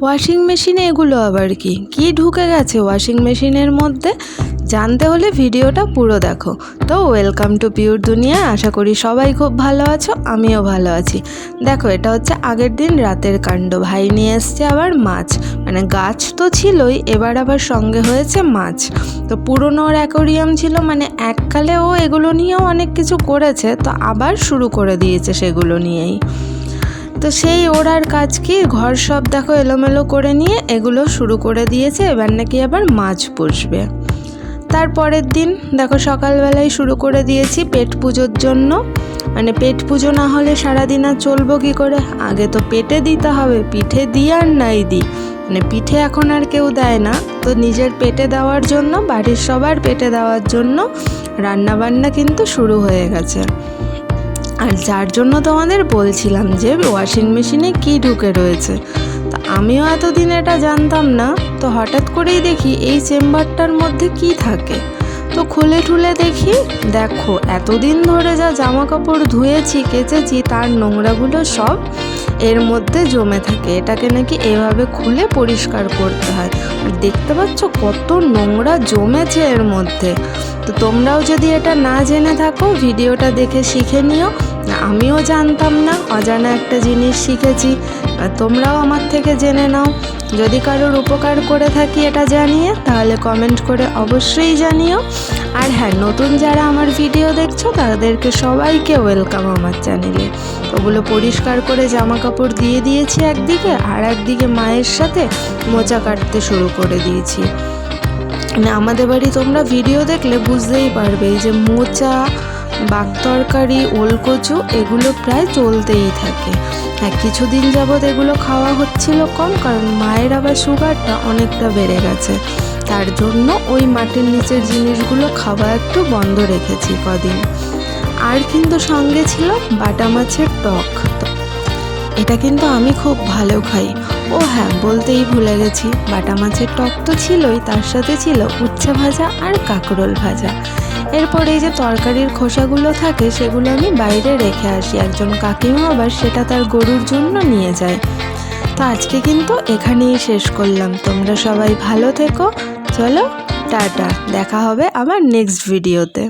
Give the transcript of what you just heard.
Washing মেশিনে এগুলো আবার কি ঢুকে গেছে ওয়াশিং মেশিনের মধ্যে? জানতে হলে ভিডিওটা পুরো দেখো। তো ওয়েলকাম টু পিওর দুনিয়া। আশা করি সবাই খুব ভালো আছো, আমিও ভালো আছি। দেখো, এটা হচ্ছে আগের দিন রাতের কাণ্ড। ভাই নিয়ে এসছে আবার মাছ, মানে গাছ তো ছিলই, এবার আবার সঙ্গে হয়েছে মাছ। তো পুরনো ওর অ্যাকোরিয়াম ছিল, মানে এককালে ও এগুলো নিয়েও অনেক কিছু করেছে, তো আবার শুরু করে দিয়েছে সেগুলো নিয়েই। তো সেই ওর আর কাজ কি, ঘর সব দেখো এলোমেলো করে নিয়ে এগুলো শুরু করে দিয়েছে। এবার নাকি আবার মাছ পুষবে। তারপরের দিন দেখো সকালবেলায় শুরু করে দিয়েছি পেট পুজোর জন্য। মানে পেট পুজো না হলে সারাদিন আর চলবো কী করে? আগে তো পেটে দিতে হবে, পিঠে দিই আর নাই দিই, মানে পিঠে এখন আর কেউ দেয় না, তো নিজের পেটে দেওয়ার জন্য, বাড়ির সবার পেটে দেওয়ার জন্য রান্নাবান্না কিন্তু শুরু হয়ে গেছে। আর যার জন্য তোমাদের বলছিলাম যে ওয়াশিং মেশিনে কি ঢুকে রয়েছে, তো আমিও এতদিন এটা জানতাম না। তো হঠাৎ করেই দেখি এই চেম্বারটার মধ্যে কি থাকে। তো খুলে ঠুলে দেখি, দেখো এতদিন ধরে যা জামা কাপড় ধুয়েছি কেচেছি তার নোংরাগুলো সব এর মধ্যে জমে থাকে। এটাকে নাকি এভাবে খুলে পরিষ্কার করতে হয়। আর দেখতে পাচ্ছ কত নোংরা জমেছে এর মধ্যে। তো তোমরাও যদি এটা না জেনে থাকো ভিডিওটা দেখে শিখে নিও। আমিও জানতাম না, অজানা একটা জিনিস শিখেছি, আর তোমরাও আমার থেকে জেনে নাও। যদি কারোর উপকার করে থাকি এটা জানিয়ে, তাহলে কমেন্ট করে অবশ্যই জানিও। আর হ্যাঁ, নতুন যারা আমার ভিডিও দেখছো তাদেরকে সবাইকে ওয়েলকাম আমার চ্যানেলে। ওগুলো পরিষ্কার করে জামা কাপড় দিয়ে দিয়েছি একদিকে, আর একদিকে মায়ের সাথে মোচা কাটতে শুরু করে দিয়েছি। মানে আমাদের বাড়ি তোমরা ভিডিও দেখলে বুঝতেই পারবে, এই যে মোচা, বাক তরকারি, ওলকচু এগুলো প্রায় চলতেই থাকে। হ্যাঁ, কিছুদিন যাবৎ এগুলো খাওয়া হচ্ছিল কম, কারণ মায়ের আবার সুগারটা অনেকটা বেড়ে গেছে। তার জন্য ওই মাটির নিচের জিনিসগুলো খাওয়া একটু বন্ধ রেখেছি কদিন। আর কিন্তু সঙ্গে ছিল বাটা মাছের টক। এটা কিন্তু আমি খুব ভালো খাই। ও হ্যাঁ, বলতেই ভুলে গেছি, বাটা মাছের টক তো ছিলই, তার সাথে ছিল উচ্ছে ভাজা আর কাঁকরোল ভাজা। এরপর এই যে তরকারির খোসাগুলো থাকে সেগুলো আমি বাইরে রেখে আসি, একজন কাকিমা আবার সেটা তার গরুর জন্য নিয়ে যায়। তো আজকে কিন্তু এখানেই শেষ করলাম। তোমরা সবাই ভালো থেকো। চলো টাটা, দেখা হবে আবার নেক্সট ভিডিওতে।